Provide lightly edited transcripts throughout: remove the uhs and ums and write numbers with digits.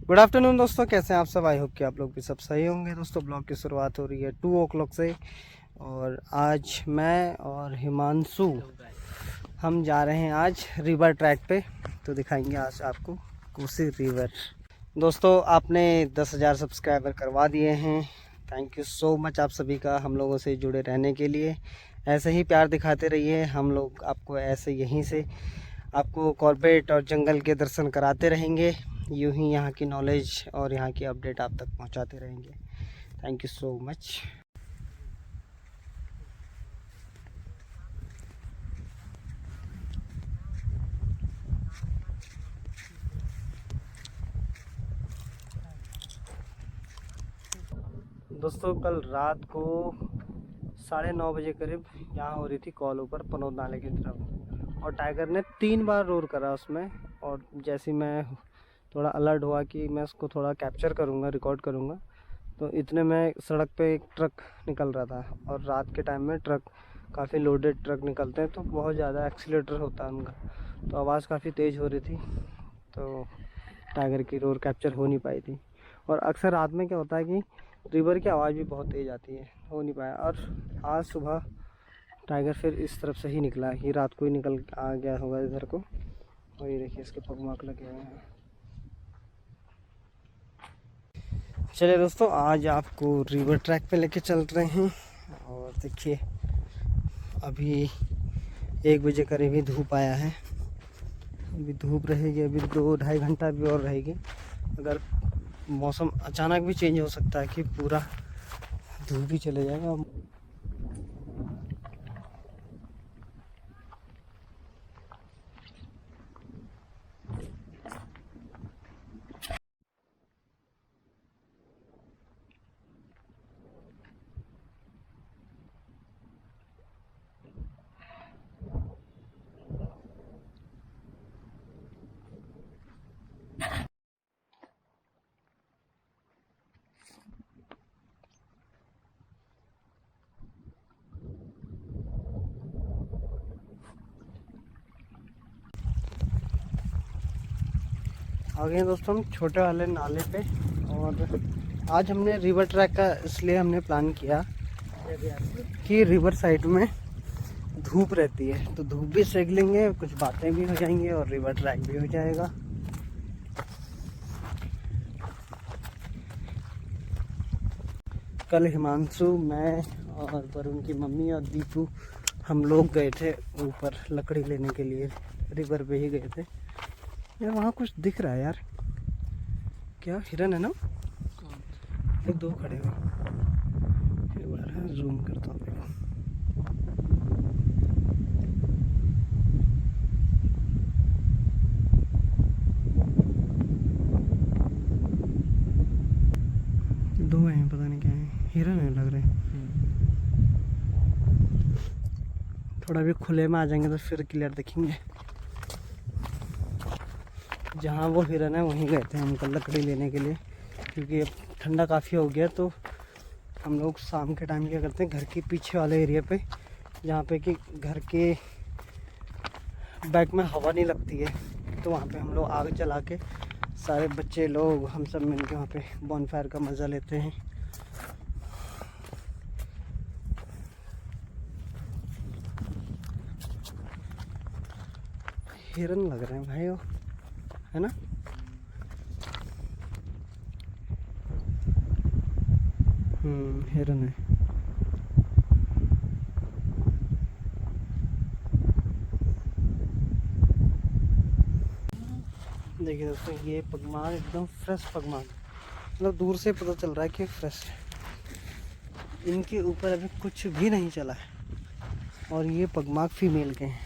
Good afternoon दोस्तों, कैसे हैं आप सब। आई होप कि आप लोग भी सब सही होंगे। दोस्तों ब्लॉग की शुरुआत हो रही है 2 o'clock से और आज मैं और हिमांशु हम जा रहे हैं आज रिवर ट्रैक पे। तो दिखाएंगे आज आपको कोसी रिवर। दोस्तों आपने 10,000 सब्सक्राइबर करवा दिए हैं। थैंक यू सो मच आप सभी का हम लोगों से जुड़े रहने के लिए। ऐसे ही प्यार दिखाते रहिए, हम लोग आपको ऐसे यहीं से आपको कॉर्बेट और जंगल के दर्शन कराते रहेंगे। यूं ही यहाँ की नॉलेज और यहाँ की अपडेट आप तक पहुँचाते रहेंगे। Thank you so much. दोस्तों कल रात को 9:30 बजे करीब यहाँ हो रही थी कॉल ऊपर पनौद नाले की तरफ, और टाइगर ने 3 बार रोर करा उसमें। और जैसे मैं थोड़ा अलर्ट हुआ कि मैं उसको थोड़ा कैप्चर करूँगा, रिकॉर्ड करूँगा, तो इतने में सड़क पे एक ट्रक निकल रहा था। और रात के टाइम में ट्रक काफ़ी लोडेड ट्रक निकलते हैं तो बहुत ज़्यादा एक्सीलेटर होता है उनका, तो आवाज़ काफ़ी तेज़ हो रही थी, तो टाइगर की रोर कैप्चर हो नहीं पाई थी। और अक्सर रात में क्या होता है कि रिवर की आवाज़ भी बहुत तेज़ आती है, हो नहीं पाया। और आज सुबह टाइगर फिर इस तरफ से ही निकला, ये रात को ही निकल आ गया होगा इधर को। और ये देखिए इसके पगमार्क लगे हुए हैं। चलिए दोस्तों आज आपको रिवर ट्रैक पे लेके चल रहे हैं। और देखिए अभी 1 बजे करीब ही धूप आया है, अभी धूप रहेगी, अभी 2-2.5 घंटा भी और रहेगी। अगर मौसम अचानक भी चेंज हो सकता है कि पूरा धूप ही चले जाएगा। आ गए दोस्तों हम छोटे वाले नाले पे। और आज हमने रिवर ट्रैक का इसलिए हमने प्लान किया कि रिवर साइड में धूप रहती है, तो धूप भी सेक लेंगे, कुछ बातें भी हो जाएंगी और रिवर ट्रैक भी हो जाएगा। कल हिमांशु, मैं और वरुण की मम्मी और दीपू हम लोग गए थे ऊपर लकड़ी लेने के लिए, रिवर पे ही गए थे। यार वहाँ कुछ दिख रहा है यार, क्या हिरन है ना, एक दो खड़े हुए। एक बार जूम करता हूँ, देखो दो हैं, पता नहीं क्या है, हिरन है लग रहे हैं। थोड़ा भी खुले में आ जाएंगे तो फिर क्लियर दिखेंगे। जहाँ वो हिरन है वहीं गए थे हम कल लकड़ी लेने के लिए, क्योंकि अब ठंडा काफ़ी हो गया। तो हम लोग शाम के टाइम क्या करते हैं, घर के पीछे वाले एरिया पे, जहाँ पे कि घर के बैक में हवा नहीं लगती है, तो वहाँ पे हम लोग आग जला के सारे बच्चे लोग हम सब मिल के वहाँ पे बॉनफायर का मज़ा लेते हैं। हिरन लग रहे हैं भाई वो, है ना। हिरन है। देखिए दोस्तों ये पगमार्क एकदम फ्रेश पगमार्क, मतलब दूर से पता चल रहा है कि फ्रेश है। इनके ऊपर अभी कुछ भी नहीं चला है। और ये पगमार्क फीमेल के हैं।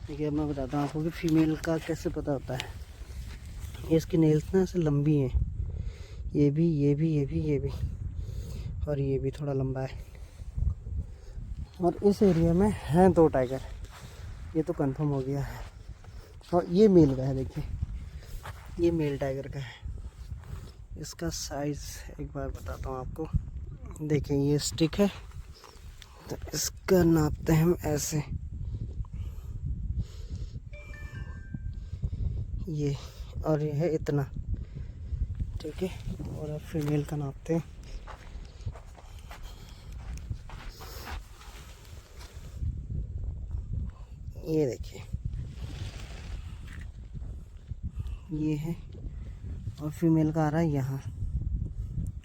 देखिए अब मैं बताता हूँ आपको कि फीमेल का कैसे पता होता है। ये इसकी नेल्स ना ऐसे लंबी हैं, ये भी, ये भी, ये भी, ये भी, और ये भी थोड़ा लंबा है। और इस एरिया में हैं 2 टाइगर, ये तो कंफर्म हो गया है। और ये मेल का है, देखिए ये मेल टाइगर का है। इसका साइज़ एक बार बताता हूँ आपको। देखिए ये स्टिक है, तो इसका नापते हैं हम ऐसे, ये, और ये है इतना, ठीक है। और अब फीमेल का नापते हैं। ये देखिए, ये है, और फीमेल का आ रहा है यहाँ,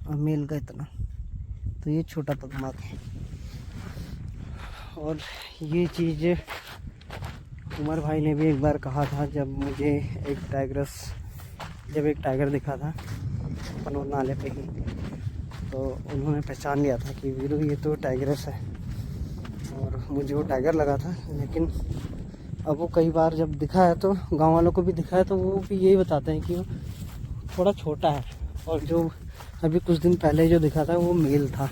और मेल का इतना। तो ये छोटा पगमार्क है। और ये चीज़ उमर भाई ने भी एक बार कहा था, जब मुझे एक टाइगर दिखा था पनोर नाले पे ही, तो उन्होंने पहचान लिया था कि वीरू ये तो टाइगरस है, और मुझे वो टाइगर लगा था। लेकिन अब वो कई बार जब दिखा है, तो गांव वालों को भी दिखा है, तो वो भी यही बताते हैं कि वो थोड़ा छोटा है। और जो अभी कुछ दिन पहले जो दिखा था वो मेल था।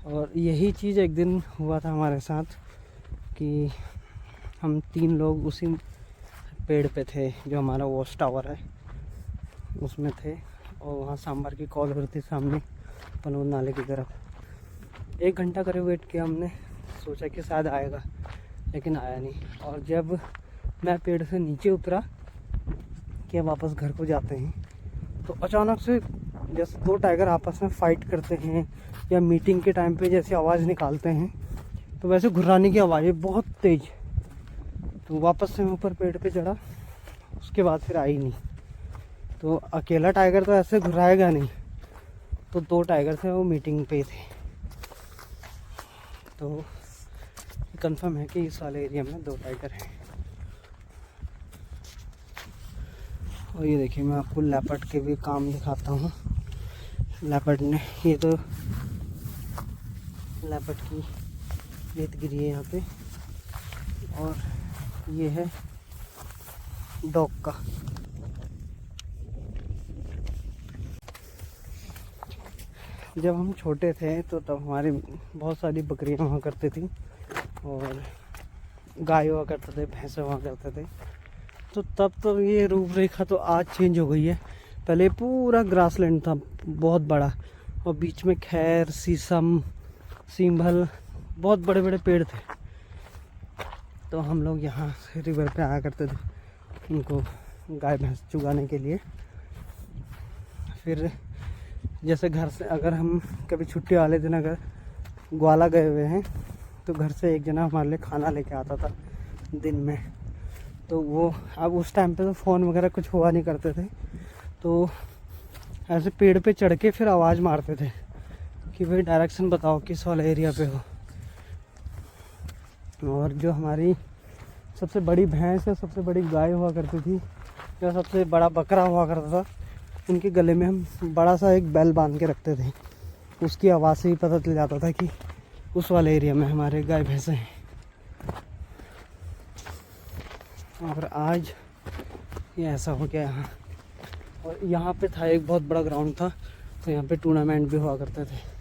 और यही चीज़ एक दिन हुआ था हमारे साथ कि हम 3 लोग उसी पेड़ पे थे, जो हमारा वॉच टावर है उसमें थे, और वहाँ सांभर की कॉल हो रही थी सामने पनोर नाले की तरफ। 1 घंटा करे वेट किया हमने, सोचा कि शायद आएगा, लेकिन आया नहीं। और जब मैं पेड़ से नीचे उतरा कि वापस घर को जाते हैं, तो अचानक से जैसे 2 टाइगर आपस में फाइट करते हैं, या मीटिंग के टाइम पे जैसे आवाज़ निकालते हैं, तो वैसे घुर्राने की आवाज़ है बहुत तेज़। तो वापस से मैं ऊपर पेड़ पे चढ़ा, उसके बाद फिर आई नहीं। तो अकेला टाइगर तो ऐसे घुराएगा नहीं, तो 2 टाइगर थे, वो मीटिंग पे थे। तो कंफर्म है कि इस वाले एरिया में 2 टाइगर हैं। और ये देखिए, मैं आपको लेपर्ड के भी काम दिखाता हूँ। लेपर्ड ने, ये तो लेपर्ड की रेत गिरी है यहाँ पे, और ये है डॉग का। जब हम छोटे थे तो तब हमारी बहुत सारी बकरियाँ हुआ करती थी, और गाय हुआ करते थे, भैंस हुआ करते थे। तो तब तो ये रूपरेखा तो आज चेंज हो गई है। पहले पूरा ग्रासलैंड था बहुत बड़ा, और बीच में खैर, शीशम, सींभल, बहुत बड़े बड़े पेड़ थे। तो हम लोग यहाँ रिवर पे आया करते थे उनको गाय भैंस चुगाने के लिए। फिर जैसे घर से अगर हम कभी छुट्टी वाले दिन अगर ग्वाला गए हुए हैं, तो घर से एक जना हमारे लिए खाना लेके आता था दिन में। तो वो, अब उस टाइम पे तो फ़ोन वगैरह कुछ हुआ नहीं करते थे, तो ऐसे पेड़ पे चढ़ के फिर आवाज़ मारते थे कि भाई डायरेक्शन बताओ किस वाले एरिया पे हो। और जो हमारी सबसे बड़ी भैंस या सबसे बड़ी गाय हुआ करती थी, या सबसे बड़ा बकरा हुआ करता था, उनके गले में हम बड़ा सा एक बेल बांध के रखते थे। उसकी आवाज़ से ही पता चल जाता था कि उस वाले एरिया में हमारे गाय भैंसे हैं। और आज ये ऐसा हो गया यहाँ। और यहाँ पे था एक बहुत बड़ा ग्राउंड था, तो यहाँ पे टूर्नामेंट भी हुआ करते थे।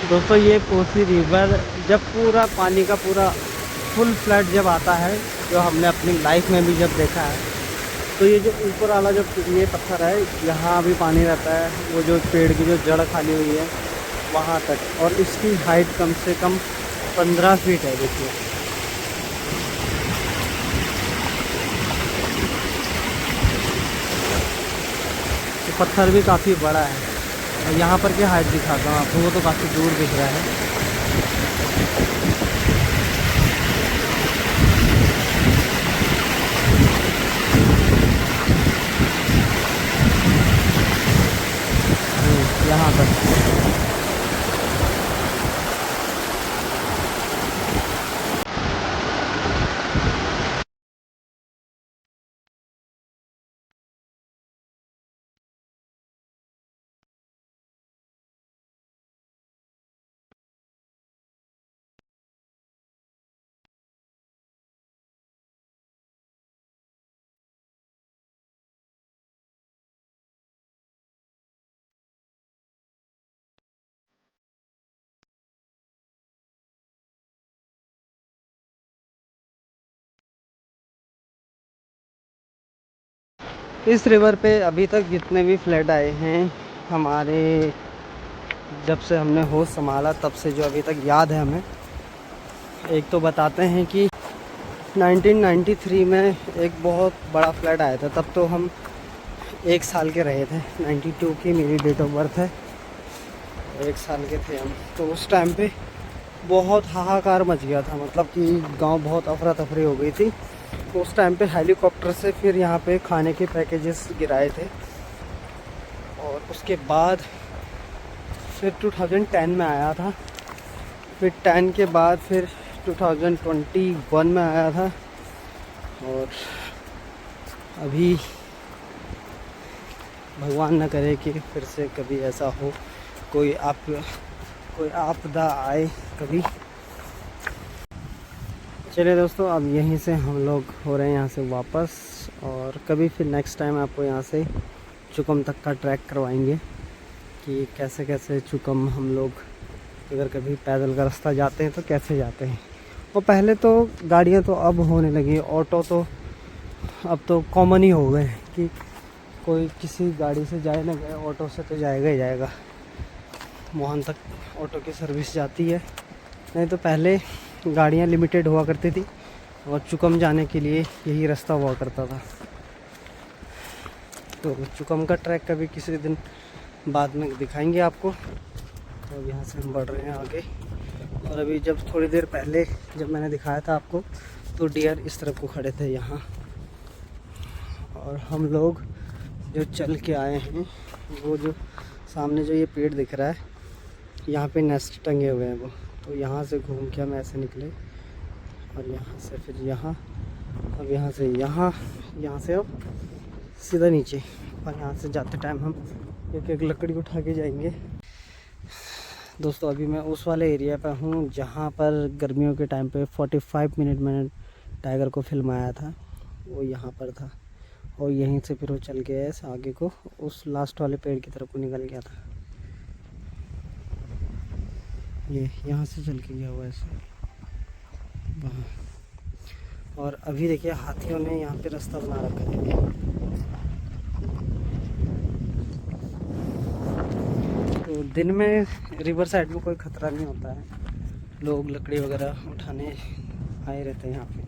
दोस्तों, ये कोसी रिवर जब पूरा पानी का पूरा फुल फ्लड जब आता है, जो हमने अपनी लाइफ में भी जब देखा है, तो ये जो ऊपर वाला जो ये पत्थर है, यहाँ भी पानी रहता है, वो जो पेड़ की जो जड़ खाली हुई है वहाँ तक, और इसकी हाइट कम से कम 15 फीट है। देखिए तो पत्थर भी काफ़ी बड़ा है। यहाँ पर की हाइट दिखाता हूँ आपको, वो तो काफ़ी दूर दिख रहा है। यहाँ पर इस रिवर पे अभी तक जितने भी फ्लड आए हैं हमारे, जब से हमने होश संभाला तब से जो अभी तक याद है हमें, एक तो बताते हैं कि 1993 में एक बहुत बड़ा फ्लड आया था। तब तो हम 1 साल के रहे थे। 92 की मेरी डेट ऑफ बर्थ है, 1 साल के थे हम। तो उस टाइम पे बहुत हाहाकार मच गया था, मतलब कि गांव बहुत अफरा तफरी हो गई थी। तो उस टाइम पे हेलीकॉप्टर से फिर यहाँ पे खाने के पैकेजेस गिराए थे, और उसके बाद फिर 2010 में आया था। फिर 10 के बाद फिर 2021 में आया था, और अभी भगवान न करे कि फिर से कभी ऐसा हो, कोई आपदा आए कभी। चलिए दोस्तों, अब यहीं से हम लोग हो रहे हैं यहाँ से वापस, और कभी फिर नेक्स्ट टाइम आपको यहाँ से चुकम तक का ट्रैक करवाएंगे कि कैसे कैसे चुकम हम लोग अगर कभी पैदल का रास्ता जाते हैं तो कैसे जाते हैं। और पहले तो गाड़ियाँ तो अब होने लगी, ऑटो तो अब तो कॉमन ही हो गए कि कोई किसी गाड़ी से जाए ना गए, ऑटो से तो जाएगा ही जाएगा। मोहन तक ऑटो की सर्विस जाती है, नहीं तो पहले गाड़ियाँ लिमिटेड हुआ करती थी, और चुकम जाने के लिए यही रास्ता हुआ करता था। तो चुकम का ट्रैक कभी किसी दिन बाद में दिखाएंगे आपको। तो अब यहाँ से हम बढ़ रहे हैं आगे, और अभी जब थोड़ी देर पहले जब मैंने दिखाया था आपको, तो डियर इस तरफ को खड़े थे यहाँ, और हम लोग जो चल के आए हैं, वो जो सामने जो ये पेड़ दिख रहा है, यहाँ पे नेस्ट टंगे हुए हैं वो। तो यहाँ से घूम के हम ऐसे निकले, और यहाँ से फिर यहाँ, अब यहाँ से यहाँ, यहाँ से अब सीधा नीचे, और यहाँ से जाते टाइम हम एक एक लकड़ी उठा के जाएंगे। दोस्तों अभी मैं उस वाले एरिया पर हूँ जहाँ पर गर्मियों के टाइम पे 45 मिनट मैंने टाइगर को फिल्माया था, वो यहाँ पर था। और यहीं से फिर वो चल गया है आगे को, उस लास्ट वाले पेड़ की तरफ को निकल गया था। ये यहाँ से चल के गया हुआ ऐसे वहाँ। और अभी देखिए हाथियों ने यहाँ पे रास्ता बना रखा है। तो दिन में रिवर साइड में कोई ख़तरा नहीं होता है, लोग लकड़ी वगैरह उठाने आए रहते हैं यहाँ पे,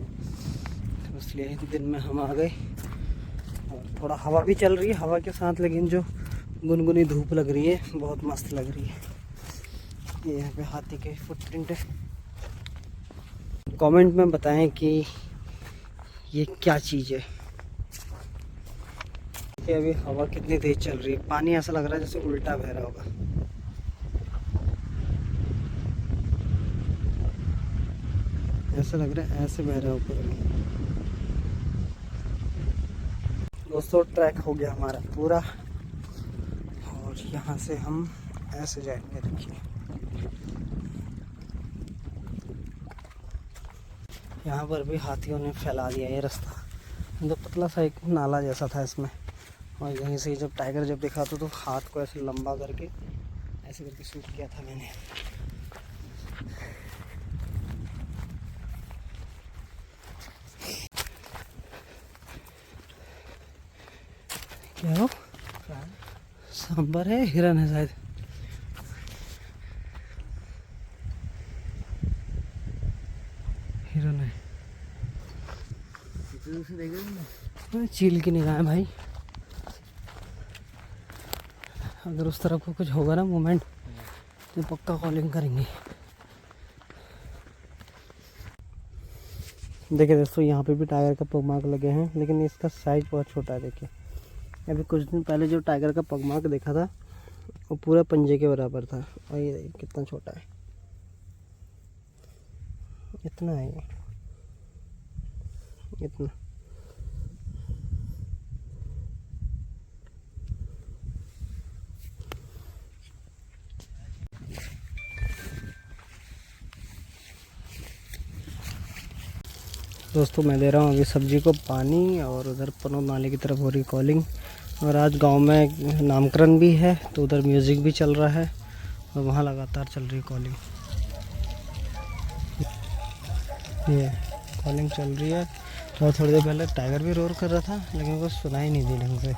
तो इसलिए दिन में हम आ गए। और थोड़ा हवा भी चल रही है, हवा के साथ लेकिन जो गुनगुनी धूप लग रही है बहुत मस्त लग रही है। ये यहाँ पे हाथी के फुटप्रिंट है। कमेंट में बताएं कि ये क्या चीज़ है। कि अभी हवा कितनी तेज चल रही है, पानी ऐसा लग रहा है जैसे उल्टा बह रहा होगा। ऐसा लग रहा है ऐसे बह रहा होगा। दोस्तों ट्रैक हो गया हमारा पूरा, और यहाँ से हम ऐसे जाएंगे। देखिए यहाँ पर भी हाथियों ने फैला दिया ये रास्ता, मतलब पतला सा एक नाला जैसा था इसमें। और यहीं से जब टाइगर जब देखा तो हाथ को ऐसे लंबा करके ऐसे करके शूट किया था मैंने। क्या हो? सांबर है, हिरन है शायद। हिरन है। चील की निगाह है भाई। अगर उस तरफ को कुछ होगा ना मूवमेंट तो पक्का कॉलिंग करेंगे। देखिए दोस्तों, यहाँ पे भी टाइगर का पगमार्क लगे हैं, लेकिन इसका साइज बहुत छोटा है। देखिए अभी कुछ दिन पहले जो टाइगर का पगमार्क देखा था वो पूरा पंजे के बराबर था, और ये देखिए कितना छोटा है, इतना है ये, इतना। दोस्तों मैं दे रहा हूँ अभी सब्जी को पानी, और उधर पनो नाले की तरफ हो रही कॉलिंग। और आज गांव में नामकरण भी है, तो उधर म्यूज़िक भी चल रहा है और वहाँ लगातार चल रही कॉलिंग। ये कॉलिंग चल रही है। और थोड़ी देर पहले टाइगर भी रोर कर रहा था, लेकिन वो सुनाई नहीं दी ढंग से।